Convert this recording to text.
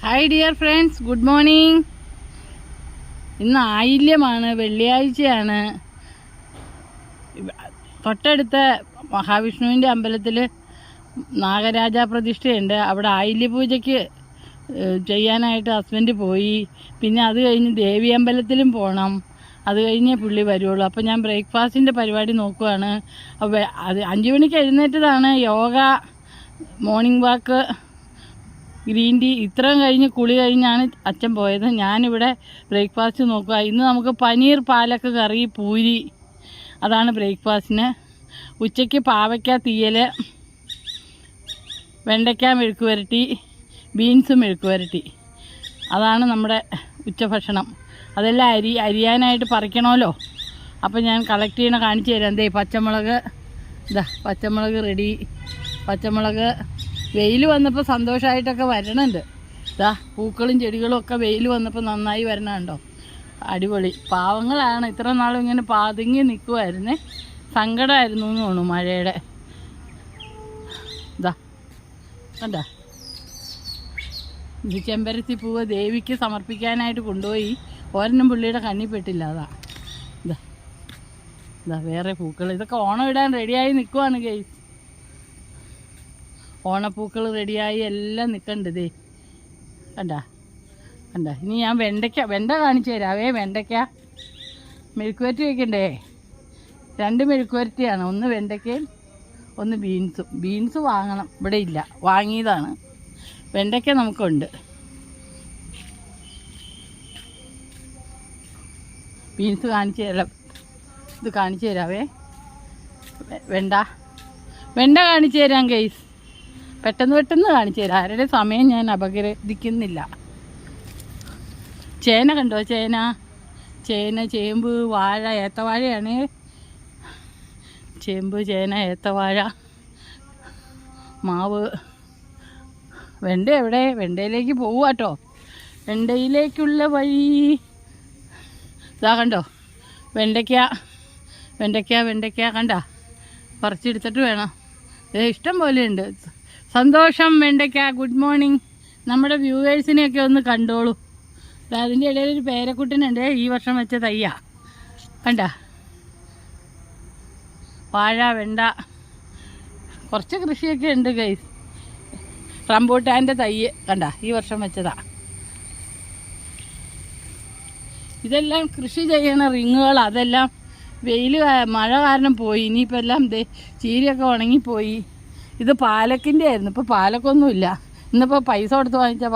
Hi dear friends, good morning. ഇന്ന് ആയില്യമാണ്, വെള്ളിയാഴ്ചയാണ്. തൊട്ടടുത്ത മഹാവിഷ്ണുവിൻ്റെ അമ്പലത്തിൽ നാഗരാജ പ്രതിഷ്ഠയുണ്ട്. അവിടെ ആയില്യ പൂജയ്ക്ക് ചെയ്യാനായിട്ട് ഹസ്ബൻഡ് പോയി. പിന്നെ അത് കഴിഞ്ഞ് ദേവി അമ്പലത്തിലും പോകണം. അത് കഴിഞ്ഞേ പുള്ളി വരുള്ളൂ. അപ്പോൾ ഞാൻ ബ്രേക്ക്ഫാസ്റ്റിൻ്റെ പരിപാടി നോക്കുവാണ്. അപ്പോൾ അത് 5 മണിക്ക് എഴുന്നേറ്റതാണ്. Yoga, morning walk, green tea ഇത്രയും കഴിഞ്ഞ് കുളി കഴിഞ്ഞാണ് അച്ഛൻ പോയത്. ഞാനിവിടെ ബ്രേക്ക്ഫാസ്റ്റ് നോക്കുക. ഇന്ന് നമുക്ക് പനീർ പാലക്ക് കറി, പൂരി, അതാണ് ബ്രേക്ക്ഫാസ്റ്റിന്. ഉച്ചയ്ക്ക് പാവയ്ക്ക തീയൽ, വെണ്ടയ്ക്ക മെഴുക്ക് പുരട്ടി, ബീൻസ് മെഴുക്ക് പുരട്ടി, അതാണ് നമ്മുടെ ഉച്ചഭക്ഷണം. അതെല്ലാം അരിയാനായിട്ട് പറിക്കണമല്ലോ. അപ്പോൾ ഞാൻ കളക്ട് ചെയ്യണ കാണിച്ചു തരാം. പച്ചമുളക്, പച്ചമുളക് റെഡി. പച്ചമുളക് വെയിൽ വന്നപ്പോൾ സന്തോഷമായിട്ടൊക്കെ വരണുണ്ട്. പൂക്കളും ചെടികളും ഒക്കെ വെയിൽ വന്നപ്പോൾ നന്നായി വരണുണ്ടോ, അടിപൊളി. പാവങ്ങളാണ്, ഇത്ര നാളും ഇങ്ങനെ പാതുങ്ങി നിൽക്കുമായിരുന്നേ. സങ്കടമായിരുന്നു എന്ന് തോന്നുന്നു മഴയുടെ. കണ്ട, ഇത് ചെമ്പരത്തി പൂവ് ദേവിക്ക് സമർപ്പിക്കാനായിട്ട് കൊണ്ടുപോയി. ഒരെണ്ണം പുള്ളിയുടെ കണ്ണിൽ പെട്ടില്ല. ഇതാ വേറെ പൂക്കൾ. ഇതൊക്കെ ഓണം ഇടാൻ റെഡിയായി നിൽക്കുവാണ് ഗൈസ്. ഓണപ്പൂക്കൾ റെഡിയായി എല്ലാം നിൽക്കണ്ട്. കണ്ട. ഇനി ഞാൻ വെണ്ട കാണിച്ചു തരാവേ. വെണ്ടയ്ക്ക മെഴുക്കുവരട്ടി വയ്ക്കണ്ടേ? 2 മെഴുക്കുവരട്ടിയാണ്. ഒന്ന് വെണ്ടയ്ക്കയും ഒന്ന് ബീൻസും. ബീൻസ് വാങ്ങണം, ഇവിടെ ഇല്ല, വാങ്ങിയതാണ്. വെണ്ടയ്ക്ക നമുക്കുണ്ട്. ബീൻസ് കാണിച്ചു തരാം. ഇത് കാണിച്ചു തരാവേ. വെണ്ട കാണിച്ചു തരാം ഗൈസ്. പെട്ടെന്ന് കാണിച്ചു തരാം. ആരുടെ സമയം ഞാൻ അപഗ്രഥിക്കുന്നില്ല. ചേന കണ്ടോ? ചേന, ചേമ്പ്, വാഴ, ഏത്തവാഴയാണ്. ചേമ്പ്, ചേന, ഏത്തവാഴ, മാവ്. വെണ്ട എവിടെ? വെണ്ടയിലേക്ക് പോവാട്ടോ. വെണ്ടയിലേക്കുള്ള വഴി ഇതാ കണ്ടോ. വെണ്ടയ്ക്ക കണ്ട. പറിച്ചെടുത്തിട്ട് വേണം. ഇഷ്ടം പോലെയുണ്ട്. സന്തോഷം. വെണ്ടയ്ക്ക, ഗുഡ് മോർണിംഗ്. നമ്മുടെ വ്യൂവേഴ്സിനെയൊക്കെ ഒന്ന് കണ്ടോളൂ. അതിൻ്റെ ഇടയിലൊരു പേരക്കുട്ടനുണ്ട്. ഈ വർഷം വെച്ച തയ്യാ. കണ്ട, വാഴ, വെണ്ട, കുറച്ച് കൃഷിയൊക്കെ ഉണ്ട് ഗൈസ്. റംബൂട്ടാൻ്റെ തൈ കണ്ട, ഈ വർഷം വെച്ചതാ. ഇതെല്ലാം കൃഷി ചെയ്യണ റിങ്ങുകൾ. അതെല്ലാം മഴ കാരണം പോയി. ഇനിയിപ്പോൾ എല്ലാം ചീരയൊക്കെ ഉണങ്ങിപ്പോയി. ഇത് പാലക്കിൻ്റെ ആയിരുന്നു. ഇപ്പോൾ പാലക്കൊന്നുമില്ല. ഇന്നിപ്പോൾ പൈസ കൊടുത്ത് വാങ്ങിച്ച